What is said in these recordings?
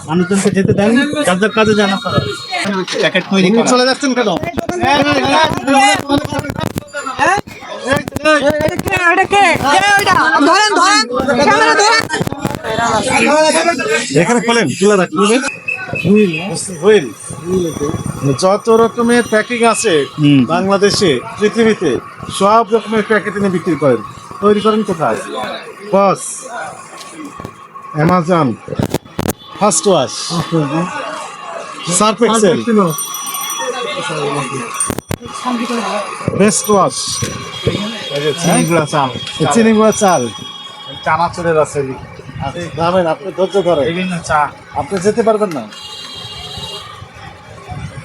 মানুষজনকে যেতে দেন, যাদের কাজে জানা প্যাকেট তৈরি চলে যাচ্ছেন কেন? এখানে খোলেন, তুলে রাখবেন। যত রকমের প্যাকিং আছে বাংলাদেশে, পৃথিবীতে সব রকমের প্যাকেট এনে বিক্রি করেন। তৈরি করেন কোথায়? Boss, Amazon, First Wash, Surf Excel, Best Wash, চিনি গুঁড়া চাল, চানাচুরের আছে। নামেন, আপনি ধৈর্য ধরেন, চা আপনি যেতে পারবেন না।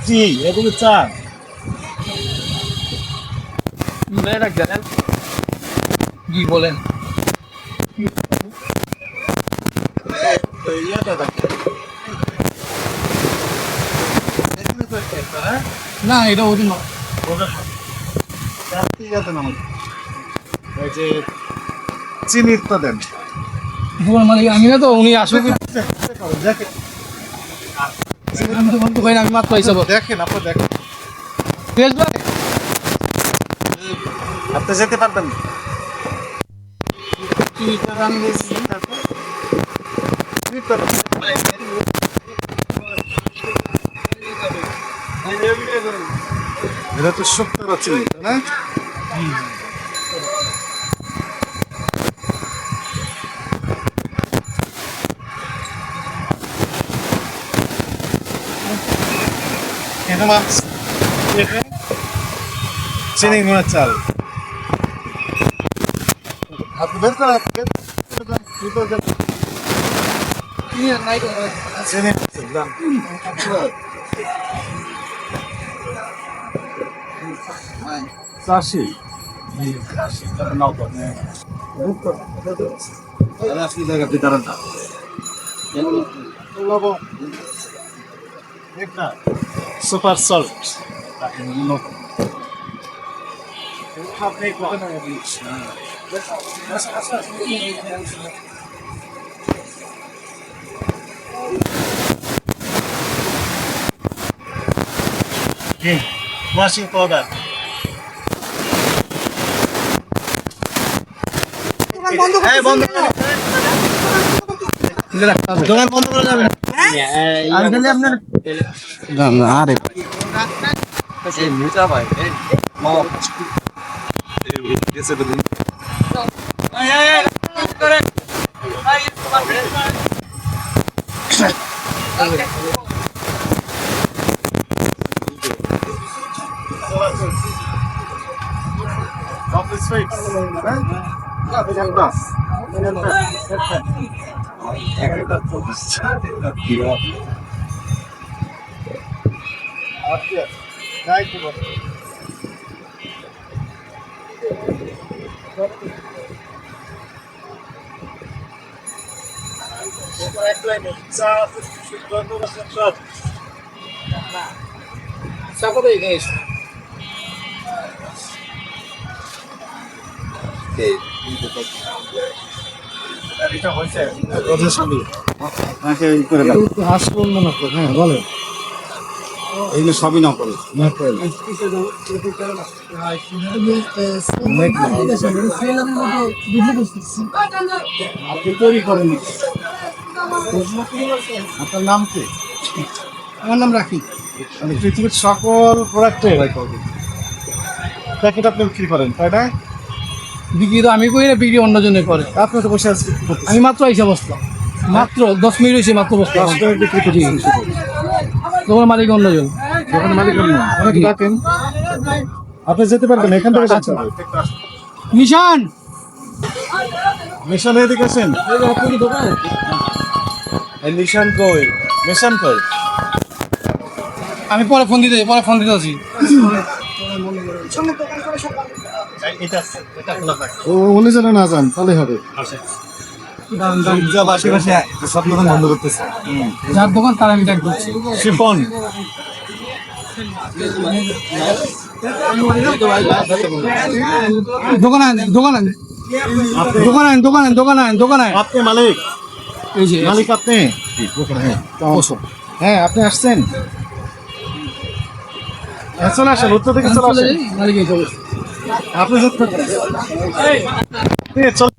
জি, এগুলো চা কি বলেন? না, এটা ওদিন চিনির তো দেন। মালিক আমি না, তো উনি আসুক। আমি মাত্র হিসাব দেখেন, আপনি দেখেন, আপনি যেতে পারবেন না। এটা তো সত্তর আছে না? চিনি গুঁড়া চাল আপনি বের করেন। চাষি সুপার সল্ট, ওয়াশিং পাউডার, দোকান বন্ধ করে যাবেন। আরে এগুলো সবই নকল। আপনি তৈরি করেন? আপনার নাম কি? আমার নাম রাখি। পৃথিবীর সকল প্রোডাক্টের প্যাকেট আপনি বিক্রি করেন, তাই না? বিক্রি তো আমি করি না, বিক্রি অন্যজনে করে। আপনি তো বসে আছেন, আমি মাত্র এসে বসলাম, মাত্র 10 মিনিট হয়েছে, মাত্র বসলাম। বিক্রি করছি। তোমার মালিক অন্যজন। যখন মালিক অনেক ডাকেন, আপনি যেতে পারবেন এখান থেকে। নিশান, মিশন এদিকে আসেন। নিশান কই? মিশন কই? আমি পরে ফোন দিতে আছি। উনি যেন না যান, তাহলে হবে। সব দোকান বন্ধ করতেছে। যার দোকান তার আমি ডাক দিচ্ছি। শিফন দোকান আন দোকান আন দোকান আন দোকান আন দোকান আন দোকান আন আপনি মালিক? এই যে মালিক আপনি? হ্যাঁ, আপনি আসছেন? হ্যাঁ, চলে আসেন, উত্তর থেকে চলে আসেন। মালিক এই চলে আপনি চল।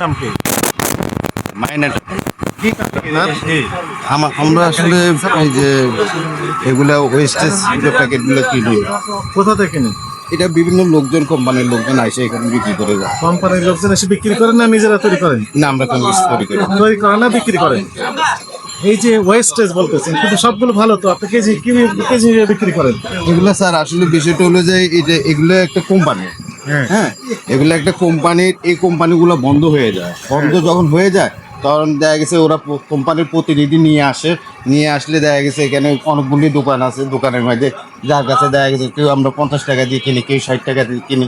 নাম কি? কি কারণে? আমরা আসলে এই যে এগুলা ওয়েস্টেজ প্যাকেটগুলো কিনি, কোথা থেকে নেন? এটা বিভিন্ন লোকজন, কোম্পানির লোকজন আসে এখানে বিক্রি করে যায়। কোম্পানির লোকজন এসে বিক্রি করেন না নিজেরা তৈরি করেন? না, আমরা কোনো কিছু তৈরি করি না। তৈরি করেন না, বিক্রি করেন। এই যে ওয়েস্টেজ বলতেছেন, কিন্তু সবগুলো ভালো তো, আপনি কেজি কেজি বিক্রি করেন। এগুলা স্যার আসলে বিষয়টা হলো যে এগুলো একটা কোম্পানি, হ্যাঁ, এগুলো একটা কোম্পানির, এই কোম্পানিগুলো বন্ধ হয়ে যায়। বন্ধ যখন হয়ে যায় তখন দেখা গেছে ওরা কোম্পানির প্রতিনিধি নিয়ে আসে, নিয়ে আসলে দেখা গেছে এখানে অনেকগুলি দোকান আছে, দোকানের মধ্যে যার কাছে দেখা গেছে কেউ আমরা 50 টাকা দিয়ে কিনি, কেউ 60 টাকা দিয়ে কিনি,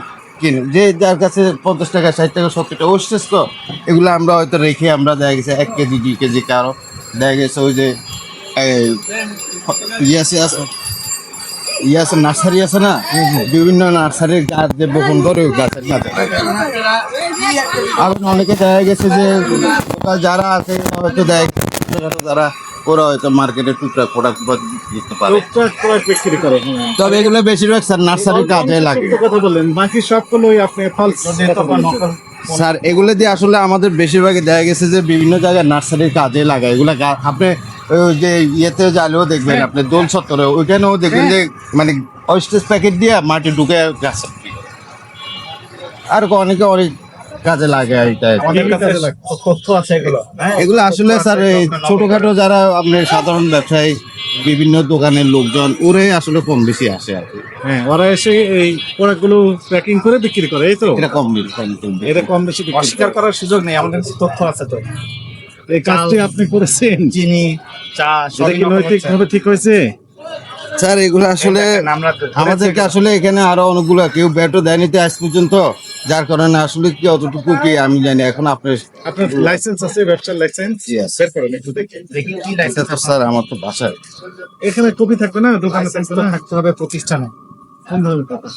যে যার কাছে 50 টাকা, 60 টাকা, 70 টাকা ওস্টেজ তো, এগুলো আমরা হয়তো রেখে আমরা দেখা গেছে 1 কেজি 2 কেজি কারো দেখা গেছে ওই যে আছে নার্সারি আছে না, বিভিন্ন নার্সারির গাছ যে বপন করে ওই গাছের গাছে আবার অনেকে দেখা গেছে যে লোকাল যারা আছে হয়তো দেয় যারা, ওরা হয়তো মার্কেটে টুকটাক প্রোডাক্ট দিতে পারে, টুকটাক প্রোডাক্ট বিক্রি করে। তবে এগুলো বেশিরভাগ স্যার নার্সারির কাজে লাগে। সত্য কথা বললেন, বাকি সবগুলোই আপনি ফলস। স্যার এগুলো দিয়ে আসলে আমাদের বেশিরভাগই দেখা গেছে যে বিভিন্ন জায়গায় নার্সারির কাজে লাগায় এগুলা। আপনি ওই যে ইয়েতে যাইলেও দেখবেন, আপনি দোল চত্বরে ওইখানেও দেখবেন যে মানে ওয়েস্টেজ প্যাকেট দিয়ে মাটি ঢুকে গাছ, আর অনেকে অনেক কাজে লাগে এটা। তথ্য আছে এগুলো। এগুলো আসলে স্যার এই ছোটখাটো যারা আপনার সাধারণ ব্যবসায়ী, বিভিন্ন দোকানের লোকজন, ওরাই আসলে কম বেশি আসে আর কি। হ্যাঁ, ওরা এসে এই প্রোডাক্টগুলো প্যাকিং করে বিক্রি করে, এই তো। এটা কম বেশি এটা কম বেশি অস্বীকার করার সুযোগ নেই, আমাদের কাছে তথ্য আছে তো। এই কাজটি আপনি করেছেন, চিনি, চা, এটা কি নৈতিকভাবে ঠিক হয়েছে? স্যার এগুলো আসলে আমাদেরকে আসলে এখানে আরো অনেকগুলো কেউ ব্যাটও দেয়নি তো আজ পর্যন্ত, যার কারণে আসলে কি অতটুকু কি আমি জানি। এখন আপনার লাইসেন্স আছে, ব্যবসার লাইসেন্স? বের করেন একটু দেখি কি লাইসেন্স। স্যার আমার তো বাসায় এখানে কপি থাকবে না, দোকানে থাকবে না, থাকতে হবে প্রতিষ্ঠানে। কোন ধরনের কথা?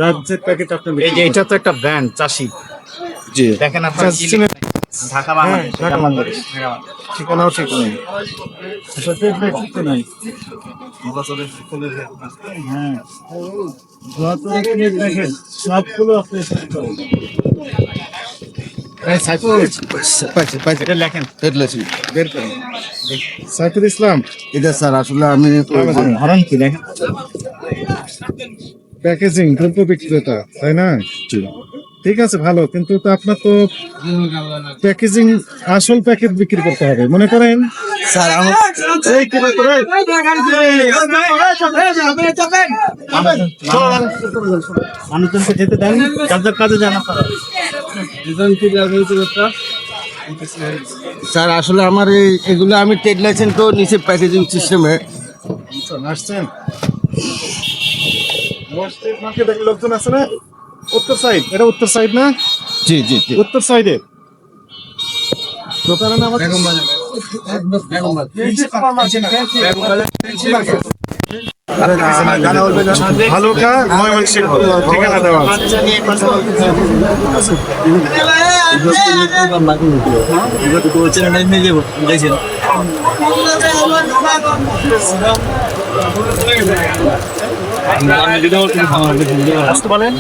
রাজ্যের প্যাকেট আপনি এই যে এটা তো একটা ব্র্যান্ড চাষি, জি দেখেন আপনার ঢাকা বাংলাদেশ, ঢাকা বাংলাদেশ, ঠিকানাও ঠিক নেই। আচ্ছা, পেট ঠিক নাই। হ্যাঁ, দেখেন সবগুলো আপনি এটা লেখেন বের করেন। সাইফুল ইসলাম, এটা স্যার আসলে আমি ধরন কি লেখেন। প্যাকেজিং দ্রব্য বিক্রেতা, তাই না? ঠিক আছে, ভালো, কিন্তু তো আপনার তো প্যাকেজিং আসল প্যাকেট বিক্রি করতে হবে, মনে করেন। স্যার আমার এই কি রে তোরে? মানুষজনকে যেতে দেন, যার কাজে যান আপনারা। স্যার আসলে আমার এগুলো আমি ট্রেড লাইসেন্স তো নিচে প্যাকেজিং সিস্টেমে। আসছেন মার্কেটে লোকজন আছে না? উত্তর সাইড, এটা উত্তর সাইড না? জি জি জি উত্তর সাইডে দোকানের নাম ভালুকা ময়মনসিংহ, ঠিকানা দেওয়া আছে। আসতে বলেন।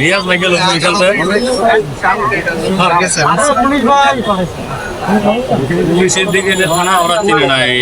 রিয়াজ মাইকেল পুলিশের দিকে যে থানা ওরা চিনে না এই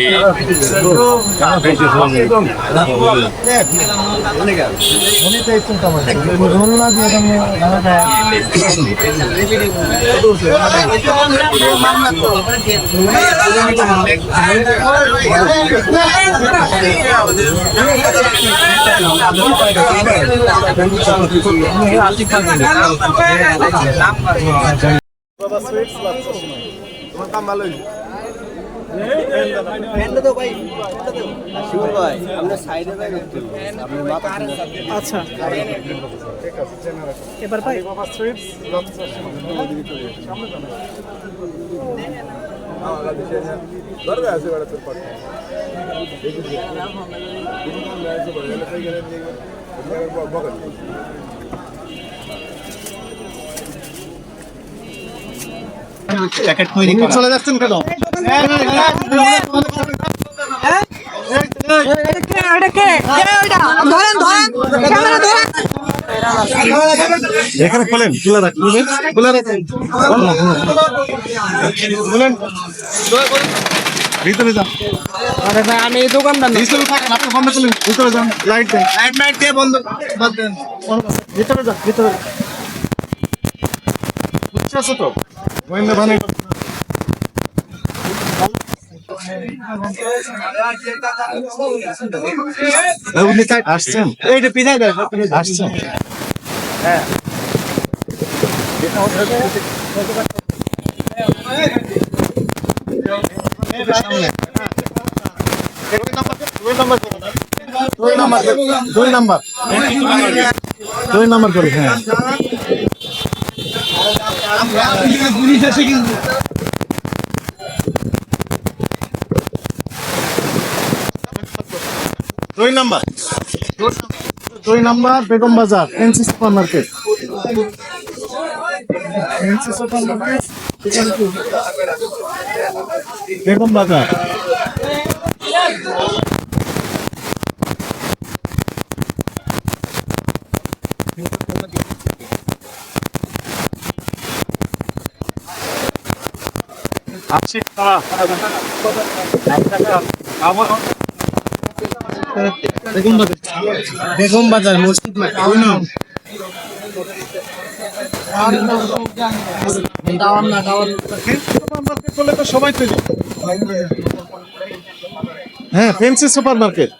আচ্ছা এবার ভাই চলে যাচ্ছেন কেন? এখানে খোলেন, খুলে রাখেন, খুলে রাখেন, খুলেন, ভিতরে যান। আরে ভাই আমি এই দোকানদার না। ভিতরে থাকেন, আপনি বন্ধ করলেন, ভিতরে যান, লাইট দেন, লাইট দিয়ে বন্ধ বাদ দেন, ভিতরে যান, ভিতরে বুঝতে আছো তো? গোয়েন্দা ভানে আসছেন, এইটা পিছাই দেয়, আসছেন, হ্যাঁ দুই নাম্বার করে, হ্যাঁ দুই নাম্বার বেগম বাজার এনসি সুপার মার্কেট। বেগম বাজার বেগম বাজার মসজিদ তো সবাই তৈরি, হ্যাঁ ফেন্সি সুপার মার্কেট।